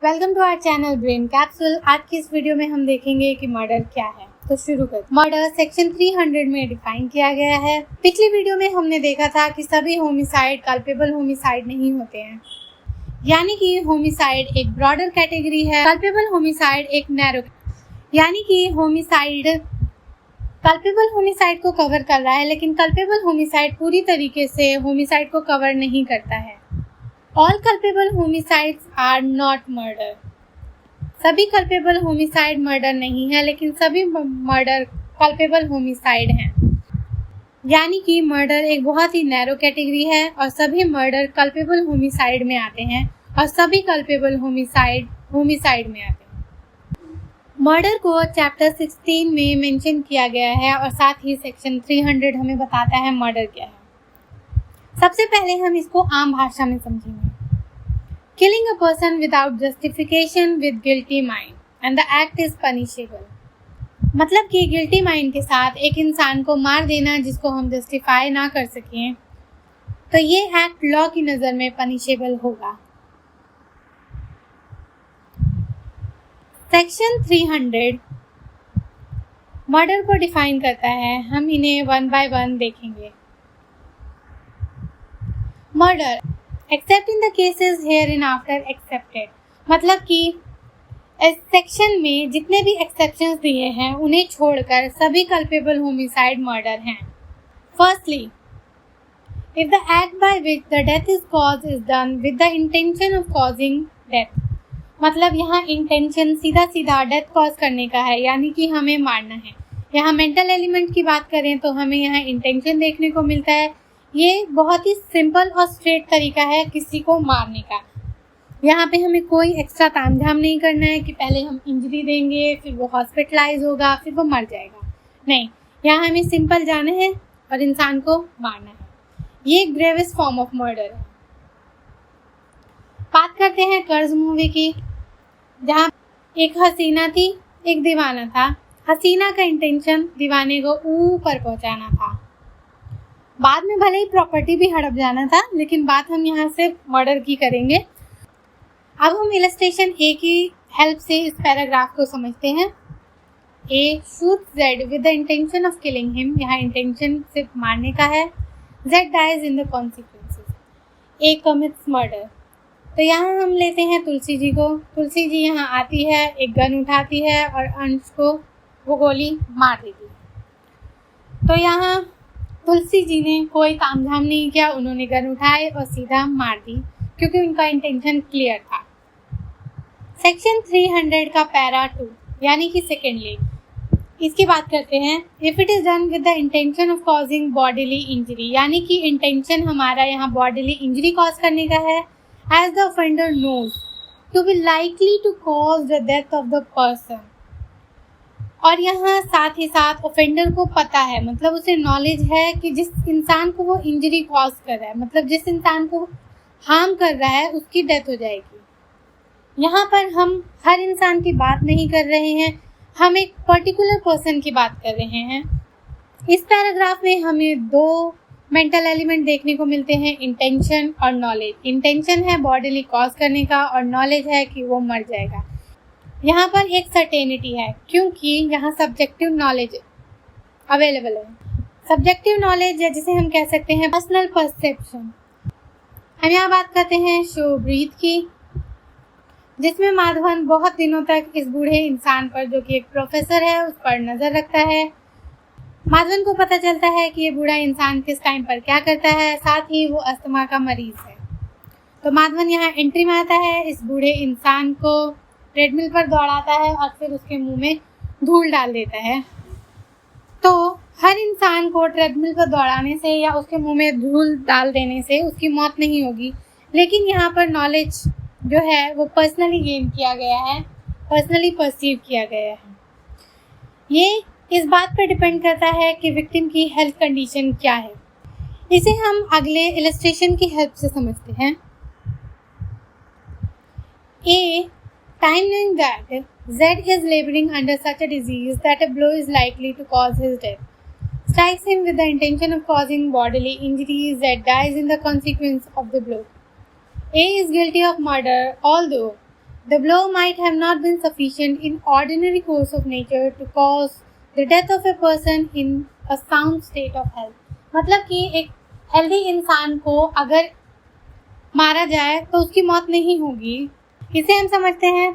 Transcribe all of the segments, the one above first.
Welcome to our channel brain capsule. आज की इस वीडियो में हम देखेंगे कि मर्डर क्या है। तो शुरू कर। मर्डर सेक्शन 300 में डिफाइन किया गया है। पिछली वीडियो में हमने देखा था कि सभी होमिसाइड कल्पेबल होमिसाइड नहीं होते हैं, यानी कि होमिसाइड एक ब्रॉडर कैटेगरी है, कल्पेबल होमिसाइड एक नैरो, यानी कि होमिसाइड कल्पेबल होमिसाइड को कवर कर रहा है, लेकिन कल्पेबल होमिसाइड पूरी तरीके से होमिसाइड को कवर नहीं करता है। All culpable homicides are not murder. सभी culpable homicide murder नहीं है, लेकिन सभी murder culpable homicide हैं। यानी कि murder एक बहुत ही narrow कैटेगरी है और सभी murder culpable homicide में आते हैं और सभी culpable homicide में आते हैं। मर्डर को चैप्टर 16 में मेंशन किया गया है और साथ ही सेक्शन 300 हमें बताता है मर्डर क्या है। सबसे पहले हम इसको आम भाषा में समझेंगे। Killing a person without justification with guilty mind and the act is punishable। मतलब कि गिल्टी माइंड के साथ एक इंसान को मार देना जिसको हम जस्टिफाई ना कर सकें, तो ये एक्ट लॉ की नज़र में पनिशेबल होगा। सेक्शन 300 मर्डर को डिफाइन करता है। हम इन्हें वन बाय वन देखेंगे। Murder accept in the cases here in after accepted, मतलब कि इस सेक्शन में जितने भी एक्सेप्शंस दिए हैं उन्हें छोड़कर सभी कल्पेबल होमिसाइड मर्डर हैं। Firstly, if the act by which the death is cause is done with the intention of causing death, मतलब यहाँ इंटेंशन सीधा सीधा डेथ कॉज करने का है, यानी कि हमें मारना है। यहाँ मेंटल एलिमेंट की बात करें तो हमें यहाँ इंटेंशन देखने को मिलता है। ये बहुत ही सिंपल और स्ट्रेट तरीका है किसी को मारने का। यहाँ पे हमें कोई एक्स्ट्रा तामझाम नहीं करना है कि पहले हम इंजरी देंगे, फिर वो हॉस्पिटलाइज होगा, फिर वो मर जाएगा। नहीं, यहाँ हमें सिंपल जाना है और इंसान को मारना है। ये ग्रेवेस्ट फॉर्म ऑफ मर्डर है। बात करते हैं कर्ज मूवी की, जहाँ एक हसीना थी, एक दीवाना था। हसीना का इंटेंशन दीवाने को ऊपर पहुँचाना था। बाद में भले ही प्रॉपर्टी भी हड़प जाना था, लेकिन बात हम यहाँ से मर्डर की करेंगे। अब हम इलस्ट्रेशन ए की हेल्प से इस पैराग्राफ को समझते हैं। A shoots Z with the intention of killing him, यहाँ इंटेंशन सिर्फ मारने का है। Z dies in the consequences. A commits murder. तो यहाँ हम लेते हैं तुलसी जी को। तुलसी जी यहाँ आती है, एक गन उठाती है और अंश को वो गोली मार देती है। तो यहाँ तुलसी जी ने कोई तामझाम नहीं किया, उन्होंने गन उठाए और सीधा मार दी, क्योंकि उनका इंटेंशन क्लियर था। सेक्शन 300 का पैरा 2 यानी कि सेकेंडली, इसकी बात करते हैं। If it is done with the intention of causing bodily injury, यानी कि इंटेंशन हमारा यहाँ बॉडीली इंजरी कॉज करने का है। As the offender knows to be likely to cause the death of the person, और यहाँ साथ ही साथ ऑफेंडर को पता है, मतलब उसे नॉलेज है कि जिस इंसान को वो इंजरी कॉज कर रहा है, मतलब जिस इंसान को हार्म कर रहा है, उसकी डेथ हो जाएगी। यहाँ पर हम हर इंसान की बात नहीं कर रहे हैं, हम एक पर्टिकुलर पर्सन की बात कर रहे हैं। इस पैराग्राफ में हमें दो मेंटल एलिमेंट देखने को मिलते हैं, इंटेंशन और नॉलेज। इंटेंशन है बॉडीली कॉज करने का और नॉलेज है कि वो मर जाएगा। यहाँ पर एक सर्टेनिटी है, क्योंकि यहाँ सब्जेक्टिव नॉलेज अवेलेबल है। सब्जेक्टिव नॉलेज है जिसे हम कह सकते हैं पर्सनल परसेप्शन। हम यहाँ बात करते हैं शो ब्रीथ की, जिसमें माधवन बहुत दिनों तक इस बूढ़े इंसान पर, जो कि एक प्रोफेसर है, उस पर नज़र रखता है। माधवन को पता चलता है कि ये बूढ़ा इंसान किस टाइम पर क्या करता है, साथ ही वो अस्थमा का मरीज है। तो माधवन यहाँ एंट्री में आता है, इस बूढ़े इंसान को ट्रेडमिल पर दौड़ाता है और फिर उसके मुंह में धूल डाल देता है। तो हर इंसान को ट्रेडमिल पर दौड़ाने से या उसके मुंह में धूल डाल देने से उसकी मौत नहीं होगी, लेकिन यहाँ पर नॉलेज जो है वो पर्सनली गेन किया गया है, पर्सनली परसीव किया गया है। ये इस बात पर डिपेंड करता है कि विक्टिम की हेल्थ कंडीशन क्या है। इसे हम अगले इलस्ट्रेशन की हेल्प से समझते हैं। ए time knowing that Z is laboring under such a disease that a blow is likely to cause his death, strikes him with the intention of causing bodily injury. Z dies in the consequence of the blow. A is guilty of murder, although The blow might have not been sufficient in ordinary course of nature to cause the death of a person in a sound state of health. मतलब कि एक healthy इंसान को अगर मारा जाए तो उसकी मौत नहीं होगी। इसे हम समझते हैं,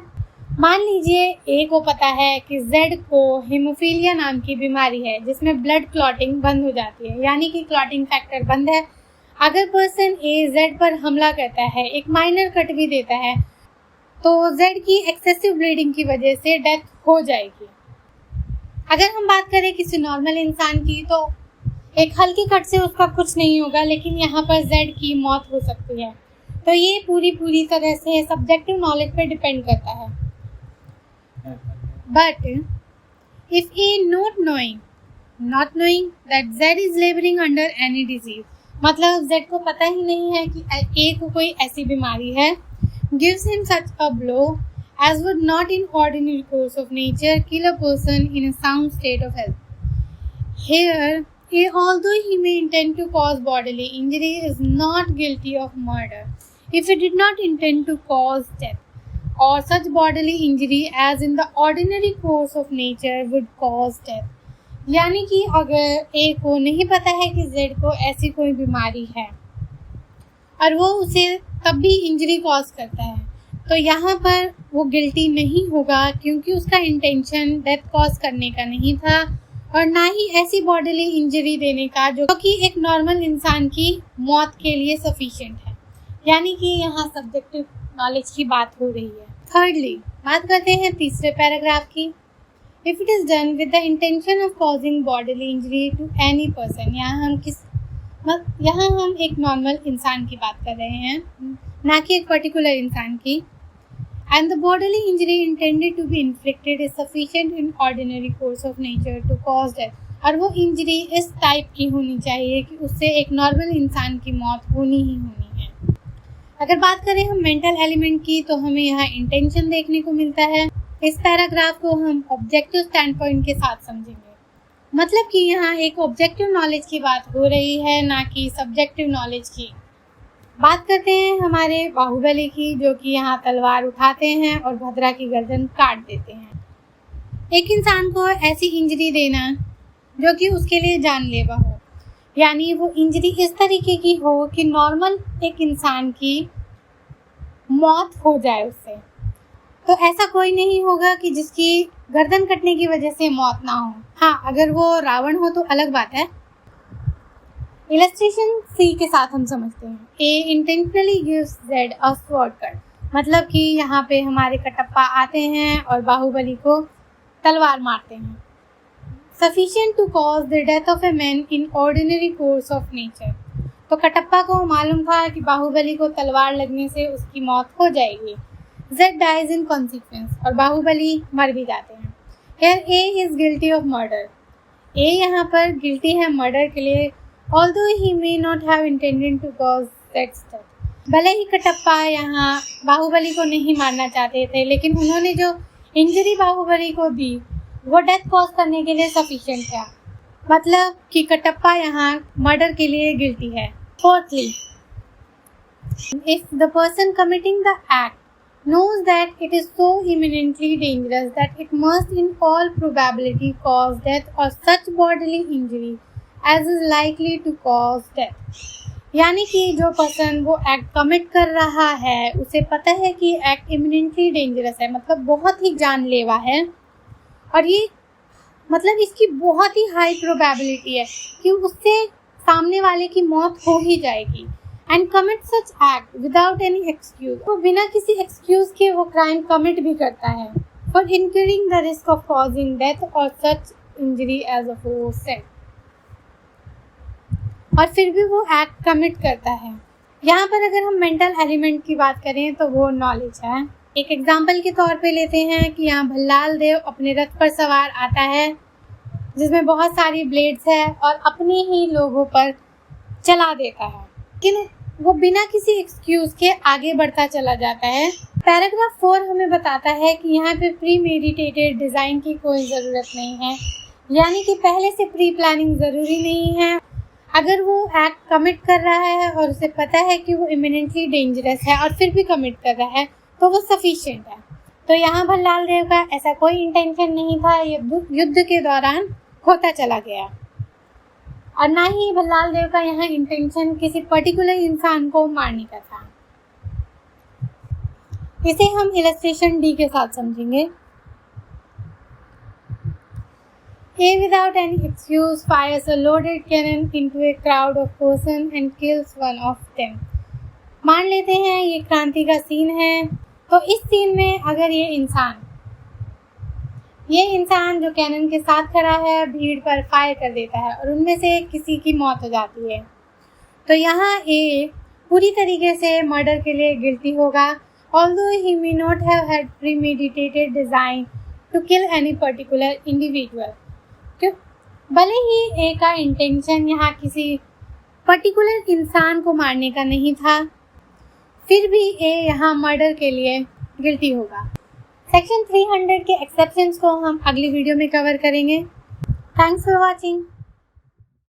मान लीजिए ए को पता है कि जेड को हीमोफीलिया नाम की बीमारी है जिसमें ब्लड क्लॉटिंग बंद हो जाती है, यानी कि क्लॉटिंग फैक्टर बंद है। अगर पर्सन ए जेड पर हमला करता है, एक माइनर कट भी देता है, तो जेड की एक्सेसिव ब्लीडिंग की वजह से डेथ हो जाएगी। अगर हम बात करें किसी नॉर्मल इंसान की तो एक हल्की कट से उसका कुछ नहीं होगा, लेकिन यहाँ पर जेड की मौत हो सकती है। तो ये पूरी तरह से सब्जेक्टिव नॉलेज पे डिपेंड करता है। But if A not knowing that Z is labouring under any disease, मतलब जेड को पता ही नहीं है कि ए को कोई ऐसी बीमारी है, gives him such a blow as would not in ordinary course of nature kill a person in a sound state of health. Here, although he may intend to cause bodily injury, is not guilty of murder if he did not intend to cause death or such bodily injury as in the ordinary course of nature would cause death. यानी कि अगर ए को नहीं पता है कि Z को ऐसी कोई बीमारी है और वो उसे तब भी इंजरी कॉज करता है, तो यहाँ पर वो गिल्टी नहीं होगा, क्योंकि उसका इंटेंशन डेथ कॉज करने का नहीं था और ना ही ऐसी बॉडीली इंजरी देने का जो कि एक नॉर्मल इंसान की मौत के लिए सफिशिएंट है। यानी कि यहाँ सब्जेक्टिव नॉलेज की बात हो रही है। थर्डली, बात करते हैं तीसरे पैराग्राफ की। If it is done with the intention of causing bodily injury to any person, यहाँ हम एक नॉर्मल इंसान की बात कर रहे हैं, ना कि एक पर्टिकुलर इंसान की। And the bodily injury intended to be inflicted is sufficient in ordinary course of nature to cause death, और वो इंजरी इस टाइप की होनी चाहिए कि उससे एक नॉर्मल इंसान की मौत होनी ही होनी है। अगर बात करें हम मेंटल एलिमेंट की, तो हमें यहाँ इंटेंशन देखने को मिलता है। इस पैराग्राफ को हम ऑब्जेक्टिव स्टैंड पॉइंट के साथ समझेंगे, मतलब कि यहाँ एक ऑब्जेक्टिव नॉलेज की बात हो रही है, ना कि सब्जेक्टिव नॉलेज की। बात करते हैं हमारे बाहुबली की, जो कि यहाँ तलवार उठाते हैं और भद्रा की गर्दन काट देते हैं। एक इंसान को ऐसी इंजरी देना जो कि उसके लिए जानलेवा हो, यानी वो इंजरी इस तरीके की हो कि नॉर्मल एक इंसान की मौत हो जाए उससे, तो ऐसा कोई नहीं होगा कि जिसकी गर्दन कटने की वजह से मौत ना हो। हाँ, अगर वो रावण हो तो अलग बात है। इलस्ट्रेशन सी के साथ हम समझते हैं, A intentionally gives Z a sword cut, मतलब कि यहाँ पे हमारे कटप्पा आते हैं और बाहुबली को तलवार मारते हैं। Sufficient to cause the death of a man in ordinary course of nature, तो कटप्पा को मालूम था कि बाहुबली को तलवार लगने से उसकी मौत हो जाएगी। जेड डाइज इन कॉन्सिक्वेंस, और बाहुबली मर भी जाते हैं। Here A is guilty of murder. A यहाँ पर गिल्टी है मर्डर के लिए, although he may not have intended to cause Zed's death. भले ही कटप्पा यहाँ बाहुबली को नहीं मारना चाहते थे, लेकिन उन्होंने जो इंजरी बाहुबली को दी वो डेथ कॉज करने के लिए सफिशिएंट था, मतलब कि कटप्पा यहाँ मर्डर के लिए गिल्टी है। Fourthly, if the person committing the act knows that it is so imminently dangerous that it must in all probability cause death or such bodily injury as is likely to cause death, यानी कि जो person वो act commit कर रहा है उसे पता है कि एक्ट इमिनेंटली डेंजरस है, मतलब बहुत ही जानलेवा है, और ये मतलब इसकी बहुत ही हाई प्रोबेबिलिटी है कि उससे सामने वाले की मौत हो ही जाएगी। And commit such act without any excuse, वो बिना किसी एक्सक्यूज के वो क्राइम कमिट भी करता है for increasing the risk of causing death और सच इंजरी एज अफोरसेड, और फिर भी वो एक्ट कमिट करता है। यहाँ पर अगर हम मेंटल एलिमेंट की बात करें तो वो नॉलेज है। एक एग्जाम्पल के तौर पे लेते हैं कि यहाँ भल्लाल देव अपने रथ पर सवार आता है जिसमें बहुत सारी ब्लेड्स है और अपने ही लोगों पर चला देता है, लेकिन वो बिना किसी एक्सक्यूज के आगे बढ़ता चला जाता है। पैराग्राफ 4 हमें बताता है कि यहाँ पे प्री मेडिटेटेड डिज़ाइन की कोई ज़रूरत नहीं है, यानी कि पहले से प्री प्लानिंग ज़रूरी नहीं है। अगर वो एक्ट कमिट कर रहा है और उसे पता है कि वो इमिनेंटली डेंजरस है और फिर भी कमिट कर रहा है तो वो सफिशिएंट है। तो यहाँ भल्लाल देव का ऐसा कोई इंटेंशन नहीं था, ये युद्ध के दौरान होता चला गया। और ना ही भल्लाल देव का यहाँ इंटेंशन किसी पर्टिकुलर इंसान को मारने का था। इसे हम इलस्ट्रेशन डी के साथ समझेंगे। A without any excuse fires a loaded cannon into a crowd of persons and kills one of them. मान लेते हैं ये क्रांति का सीन है, तो इस सीन में अगर ये इंसान जो कैनन के साथ खड़ा है भीड़ पर फायर कर देता है और उनमें से किसी की मौत हो जाती है, तो यहाँ ए पूरी तरीके से मर्डर के लिए गिल्टी होगा, although he may not have had premeditated design to kill any particular individual. भले ही ए का इंटेंशन यहाँ किसी पर्टिकुलर इंसान को मारने का नहीं था, फिर भी ए यहाँ मर्डर के लिए गिल्टी होगा। सेक्शन 300 के एक्सेप्शंस को हम अगली वीडियो में कवर करेंगे। Thanks for watching.